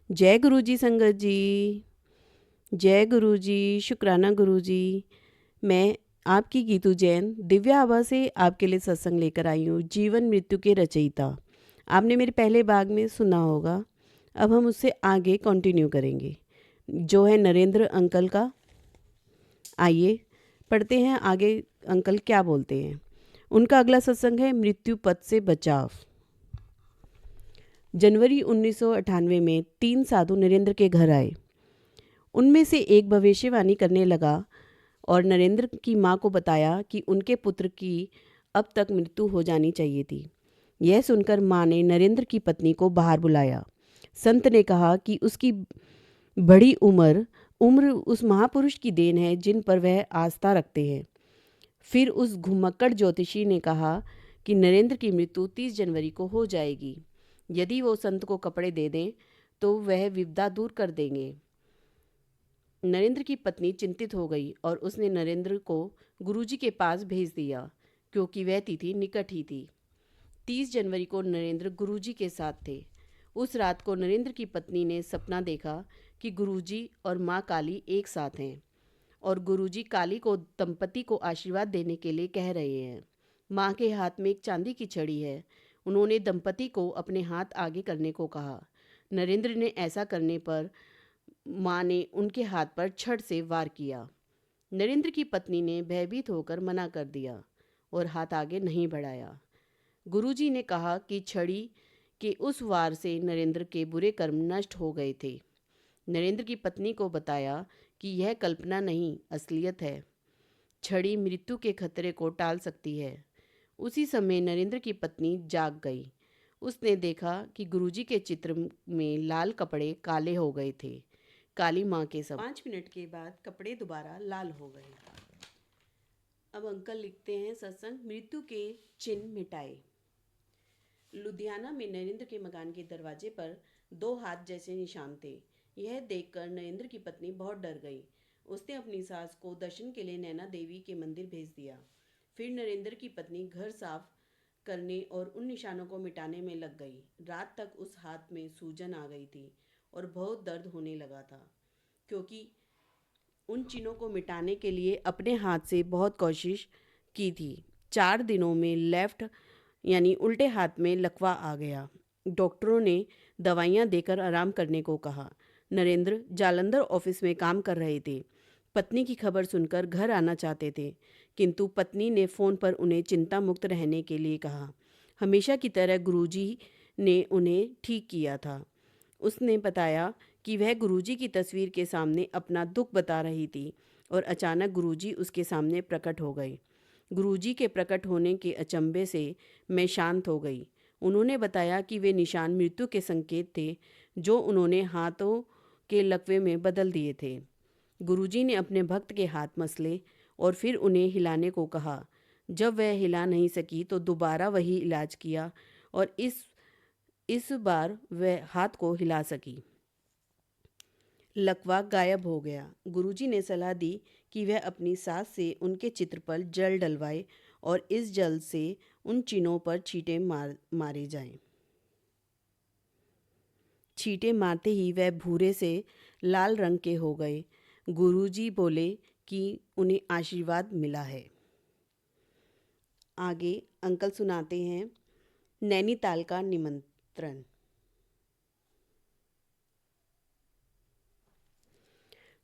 जय गुरु जी संगत जी। जय गुरु जी। शुक्राना गुरु जी। मैं आपकी गीतू जैन दिव्या आभा से आपके लिए सत्संग लेकर आई हूँ, जीवन मृत्यु के रचयिता। आपने मेरे पहले भाग में सुना होगा। अब हम उससे आगे कंटिन्यू करेंगे, जो है नरेंद्र अंकल का। आइए पढ़ते हैं आगे, अंकल क्या बोलते हैं। उनका अगला सत्संग है मृत्यु पथ से बचाव। जनवरी 1998 में 3 साधु नरेंद्र के घर आए। उनमें से एक भविष्यवाणी करने लगा और नरेंद्र की माँ को बताया कि उनके पुत्र की अब तक मृत्यु हो जानी चाहिए थी। यह सुनकर माँ ने नरेंद्र की पत्नी को बाहर बुलाया। संत ने कहा कि उसकी बड़ी उम्र उम्र उस महापुरुष की देन है जिन पर वह आस्था रखते हैं। फिर उस घुमक्कड़ ज्योतिषी ने कहा कि नरेंद्र की मृत्यु 30 जनवरी को हो जाएगी। यदि वो संत को कपड़े दे दें तो वह विपदा दूर कर देंगे। नरेंद्र की पत्नी चिंतित हो गई और उसने नरेंद्र को गुरुजी के पास भेज दिया, क्योंकि वह तिथि निकट ही थी। 30 जनवरी को नरेंद्र गुरुजी के साथ थे। उस रात को नरेंद्र की पत्नी ने सपना देखा कि गुरुजी और माँ काली एक साथ हैं और गुरुजी काली को दंपति को आशीर्वाद देने के लिए कह रहे हैं। माँ के हाथ में एक चांदी की छड़ी है। उन्होंने दंपति को अपने हाथ आगे करने को कहा। नरेंद्र ने ऐसा करने पर माँ ने उनके हाथ पर छड़ से वार किया। नरेंद्र की पत्नी ने भयभीत होकर मना कर दिया और हाथ आगे नहीं बढ़ाया। गुरुजी ने कहा कि छड़ी के उस वार से नरेंद्र के बुरे कर्म नष्ट हो गए थे। नरेंद्र की पत्नी को बताया कि यह कल्पना नहीं, असलियत है। छड़ी मृत्यु के खतरे को टाल सकती है। उसी समय नरेंद्र की पत्नी जाग गई। उसने देखा कि गुरुजी के चित्र में लाल कपड़े काले हो गए थे, काली माँ के सब। 5 मिनट के बाद कपड़े दोबारा लाल हो गए। अब अंकल लिखते हैं सत्संग मृत्यु के चिन्ह मिटाए। लुधियाना में नरेंद्र के मकान के दरवाजे पर 2 हाथ जैसे निशान थे। यह देखकर नरेंद्र की पत्नी बहुत डर गई। उसने अपनी सास को दर्शन के लिए नैना देवी के मंदिर भेज दिया। फिर नरेंद्र की पत्नी घर साफ करने और उन निशानों को मिटाने में लग गई। रात तक उस हाथ में सूजन आ गई थी और बहुत दर्द होने लगा था, क्योंकि उन चिन्हों को मिटाने के लिए अपने हाथ से बहुत कोशिश की थी। 4 दिनों में लेफ्ट यानी उल्टे हाथ में लकवा आ गया। डॉक्टरों ने दवाइयाँ देकर आराम करने को कहा। नरेंद्र जालंधर ऑफिस में काम कर रहे थे। पत्नी की खबर सुनकर घर आना चाहते थे, किंतु पत्नी ने फ़ोन पर उन्हें चिंता मुक्त रहने के लिए कहा। हमेशा की तरह गुरुजी ने उन्हें ठीक किया था। उसने बताया कि वह गुरुजी की तस्वीर के सामने अपना दुख बता रही थी और अचानक गुरुजी उसके सामने प्रकट हो गए। गुरुजी के प्रकट होने के अचंभे से मैं शांत हो गई। उन्होंने बताया कि वे निशान मृत्यु के संकेत थे, जो उन्होंने हाथों के लकवे में बदल दिए थे। गुरुजी ने अपने भक्त के हाथ मसले और फिर उन्हें हिलाने को कहा। जब वह हिला नहीं सकी तो दोबारा वही इलाज किया और इस बार वह हाथ को हिला सकी। लकवा गायब हो गया। गुरुजी ने सलाह दी कि वह अपनी सास से उनके चित्र पर जल डलवाए और इस जल से उन चिन्हों पर छींटे मारे जाएं। छींटे मारते ही वह भूरे से लाल रंग के हो गए। गुरुजी बोले कि उन्हें आशीर्वाद मिला है। आगे अंकल सुनाते हैं नैनीताल का निमंत्रण।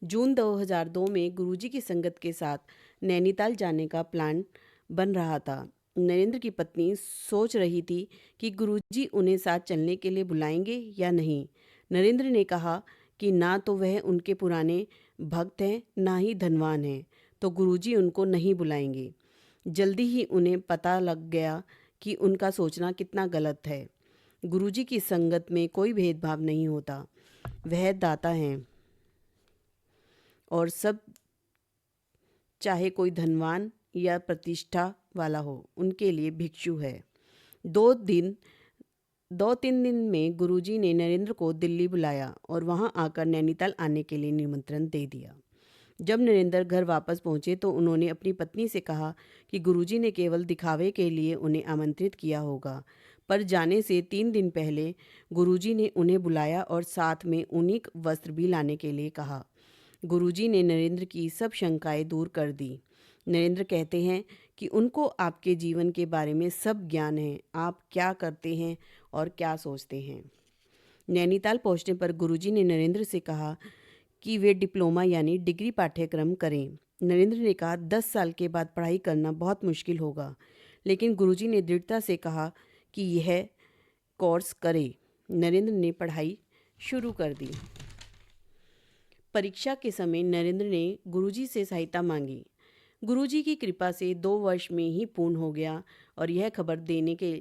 जून 2002 में गुरुजी की संगत के साथ नैनीताल जाने का प्लान बन रहा था। नरेंद्र की पत्नी सोच रही थी कि गुरुजी उन्हें साथ चलने के लिए बुलाएंगे या नहीं। नरेंद्र ने कहा कि ना तो वह उनके पुराने भक्त हैं, ना ही धनवान हैं, तो गुरुजी उनको नहीं बुलाएंगे। जल्दी ही उन्हें पता लग गया कि उनका सोचना कितना गलत है। गुरुजी की संगत में कोई भेदभाव नहीं होता। वह दाता हैं और सब, चाहे कोई धनवान या प्रतिष्ठा वाला हो, उनके लिए भिक्षु है। 2-3 दिन में गुरुजी ने नरेंद्र को दिल्ली बुलाया और वहां आकर नैनीताल आने के लिए निमंत्रण दे दिया। जब नरेंद्र घर वापस पहुंचे तो उन्होंने अपनी पत्नी से कहा कि गुरुजी ने केवल दिखावे के लिए उन्हें आमंत्रित किया होगा, पर जाने से 3 दिन पहले गुरुजी ने उन्हें बुलाया और साथ में ऊनी वस्त्र भी लाने के लिए कहा। गुरुजी ने नरेंद्र की सब शंकाएं दूर कर दी। नरेंद्र कहते हैं कि उनको आपके जीवन के बारे में सब ज्ञान है, आप क्या करते हैं और क्या सोचते हैं। नैनीताल पहुंचने पर गुरुजी ने नरेंद्र से कहा कि वे डिप्लोमा यानी डिग्री पाठ्यक्रम करें। नरेंद्र ने कहा 10 साल के बाद पढ़ाई करना बहुत मुश्किल होगा, लेकिन गुरुजी ने दृढ़ता से कहा कि यह कोर्स करे। नरेंद्र ने पढ़ाई शुरू कर दी। परीक्षा के समय नरेंद्र ने गुरुजी से सहायता मांगी। गुरुजी की कृपा से 2 वर्ष में ही पूर्ण हो गया और यह खबर देने के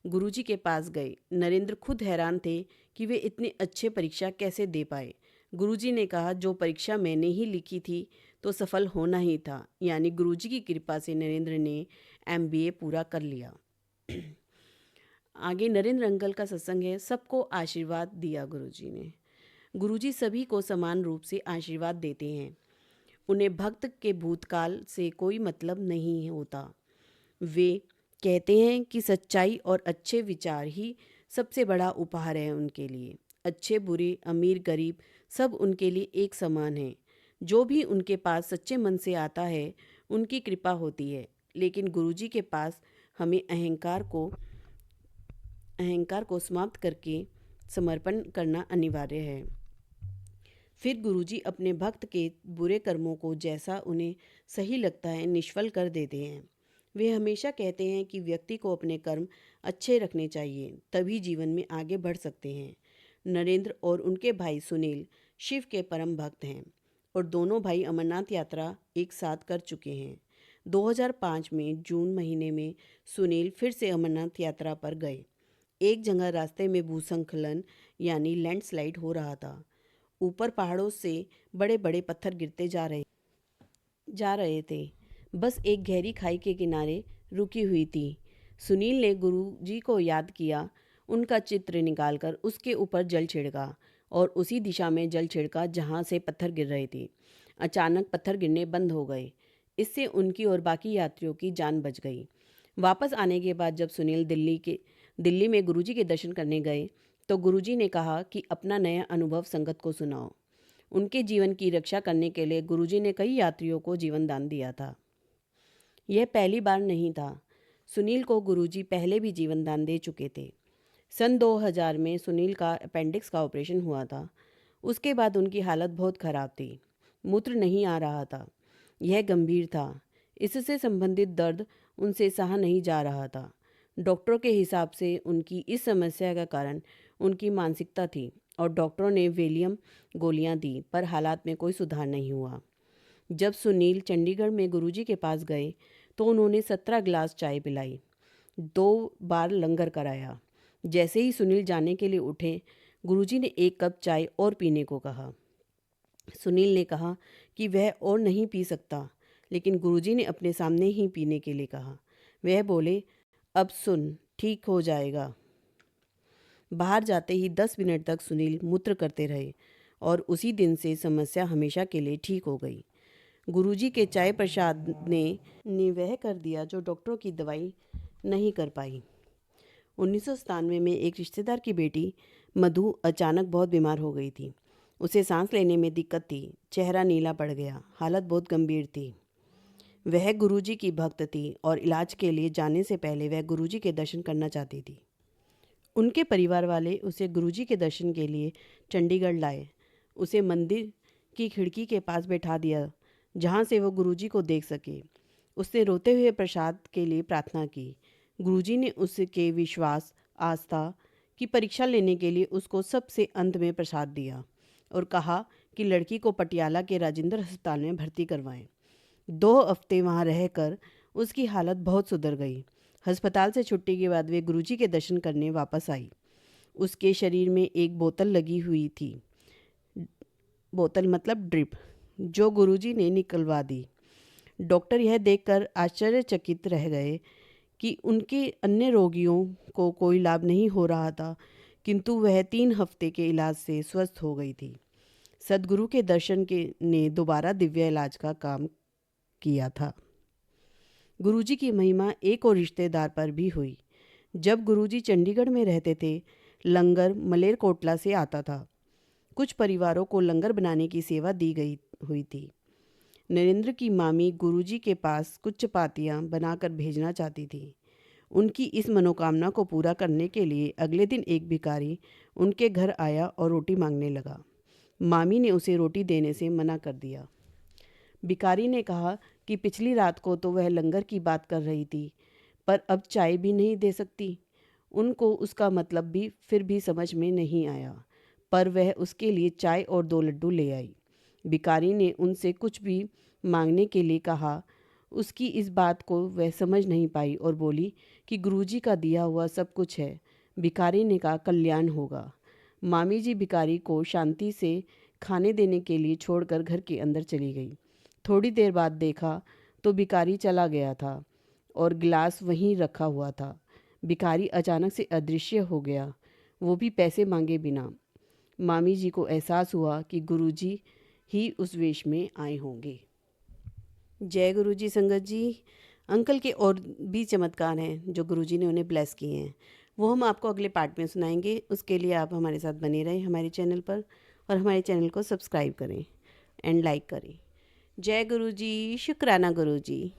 गुरुजी के पास गए। नरेंद्र खुद हैरान थे कि वे इतने अच्छे परीक्षा कैसे दे पाए। गुरुजी ने कहा जो परीक्षा मैंने ही लिखी थी तो सफल होना ही था। यानी गुरुजी की कृपा से नरेंद्र ने MBA पूरा कर लिया। आगे नरेंद्र अंकल का सत्संग है। सबको आशीर्वाद दिया गुरुजी ने। गुरुजी सभी को समान रूप से आशीर्वाद देते हैं। उन्हें भक्त के भूतकाल से कोई मतलब नहीं होता। वे कहते हैं कि सच्चाई और अच्छे विचार ही सबसे बड़ा उपहार है उनके लिए। अच्छे बुरे, अमीर गरीब सब उनके लिए एक समान हैं। जो भी उनके पास सच्चे मन से आता है उनकी कृपा होती है। लेकिन गुरुजी के पास हमें अहंकार को समाप्त करके समर्पण करना अनिवार्य है। फिर गुरुजी अपने भक्त के बुरे कर्मों को जैसा उन्हें सही लगता है निष्फल कर देते हैं। वे हमेशा कहते हैं कि व्यक्ति को अपने कर्म अच्छे रखने चाहिए, तभी जीवन में आगे बढ़ सकते हैं। नरेंद्र और उनके भाई सुनील शिव के परम भक्त हैं और दोनों भाई अमरनाथ यात्रा एक साथ कर चुके हैं। 2005 में जून महीने में सुनील फिर से अमरनाथ यात्रा पर गए। एक जगह रास्ते में भूस्खलन यानी लैंडस्लाइड हो रहा था। ऊपर पहाड़ों से बड़े बड़े पत्थर गिरते जा रहे थे। बस एक गहरी खाई के किनारे रुकी हुई थी। सुनील ने गुरुजी को याद किया, उनका चित्र निकालकर उसके ऊपर जल छिड़का और उसी दिशा में जल छिड़का जहाँ से पत्थर गिर रहे थे। अचानक पत्थर गिरने बंद हो गए। इससे उनकी और बाकी यात्रियों की जान बच गई। वापस आने के बाद जब सुनील दिल्ली में गुरुजी के दर्शन करने गए तो गुरुजी ने कहा कि अपना नया अनुभव संगत को सुनाओ। उनके जीवन की रक्षा करने के लिए गुरुजी ने कई यात्रियों को जीवन दान दिया था। यह पहली बार नहीं था। सुनील को गुरुजी पहले भी जीवन दान दे चुके थे। सन 2000 में सुनील का अपेंडिक्स का ऑपरेशन हुआ था। उसके बाद उनकी हालत बहुत खराब थी। मूत्र नहीं आ रहा था। यह गंभीर था। इससे संबंधित दर्द उनसे सहा नहीं जा रहा था। डॉक्टरों के हिसाब से उनकी इस समस्या का कारण उनकी मानसिकता थी और डॉक्टरों ने वेलियम गोलियां दी, पर हालात में कोई सुधार नहीं हुआ। जब सुनील चंडीगढ़ में गुरुजी के पास गए तो उन्होंने 17 गिलास चाय पिलाई, 2 बार लंगर कराया। जैसे ही सुनील जाने के लिए उठे, गुरुजी ने 1 कप चाय और पीने को कहा। सुनील ने कहा कि वह और नहीं पी सकता, लेकिन गुरुजी ने अपने सामने ही पीने के लिए कहा। वह बोले, अब सुन, ठीक हो जाएगा। बाहर जाते ही 10 मिनट तक सुनील मूत्र करते रहे और उसी दिन से समस्या हमेशा के लिए ठीक हो गई। गुरुजी के चाय प्रसाद ने वह कर दिया जो डॉक्टरों की दवाई नहीं कर पाई। 1997 में एक रिश्तेदार की बेटी मधु अचानक बहुत बीमार हो गई थी। उसे सांस लेने में दिक्कत थी, चेहरा नीला पड़ गया, हालत बहुत गंभीर थी। वह गुरुजी की भक्त थी और इलाज के लिए जाने से पहले वह गुरुजी के दर्शन करना चाहती थी। उनके परिवार वाले उसे गुरुजी के दर्शन के लिए चंडीगढ़ लाए। उसे मंदिर की खिड़की के पास बैठा दिया जहाँ से वो गुरुजी को देख सके। उसने रोते हुए प्रसाद के लिए प्रार्थना की। गुरुजी ने उसके विश्वास, आस्था की परीक्षा लेने के लिए उसको सबसे अंत में प्रसाद दिया और कहा कि लड़की को पटियाला के राजेंद्र अस्पताल में भर्ती करवाएं। 2 हफ्ते वहाँ रहकर उसकी हालत बहुत सुधर गई। अस्पताल से छुट्टी के बाद वे गुरुजी के दर्शन करने वापस आई। उसके शरीर में एक बोतल लगी हुई थी, बोतल मतलब ड्रिप, जो गुरुजी ने निकलवा दी। डॉक्टर यह देखकर आश्चर्यचकित रह गए कि उनके अन्य रोगियों को कोई लाभ नहीं हो रहा था, किंतु वह 3 हफ्ते के इलाज से स्वस्थ हो गई थी। सद्गुरु के दर्शन ने दोबारा दिव्य इलाज का काम किया था। गुरुजी की महिमा एक और रिश्तेदार पर भी हुई। जब गुरुजी चंडीगढ़ में रहते थे, लंगर मलेरकोटला से आता था। कुछ परिवारों को लंगर बनाने की सेवा दी गई हुई थी। नरेंद्र की मामी गुरुजी के पास कुछ चपातियाँ बनाकर भेजना चाहती थी। उनकी इस मनोकामना को पूरा करने के लिए अगले दिन एक भिखारी उनके घर आया और रोटी मांगने लगा। मामी ने उसे रोटी देने से मना कर दिया। भिखारी ने कहा कि पिछली रात को तो वह लंगर की बात कर रही थी, पर अब चाय भी नहीं दे सकती। उनको उसका मतलब भी फिर भी समझ में नहीं आया, पर वह उसके लिए चाय और 2 लड्डू ले आई। भिखारी ने उनसे कुछ भी मांगने के लिए कहा। उसकी इस बात को वह समझ नहीं पाई और बोली कि गुरुजी का दिया हुआ सब कुछ है। भिखारी ने कहा, कल्याण होगा। मामी जी भिखारी को शांति से खाने देने के लिए छोड़कर घर के अंदर चली गई। थोड़ी देर बाद देखा तो भिखारी चला गया था और गिलास वहीं रखा हुआ था। भिखारी अचानक से अदृश्य हो गया, वो भी पैसे मांगे बिना। मामी जी को एहसास हुआ कि गुरुजी ही उस वेश में आए होंगे। जय गुरुजी संगत जी। अंकल के और भी चमत्कार हैं जो गुरुजी ने उन्हें ब्लेस किए हैं, वो हम आपको अगले पार्ट में सुनाएंगे। उसके लिए आप हमारे साथ बने रहें हमारे चैनल पर, और हमारे चैनल को सब्सक्राइब करें एंड लाइक करें। जय गुरुजी, शुक्राना गुरुजी।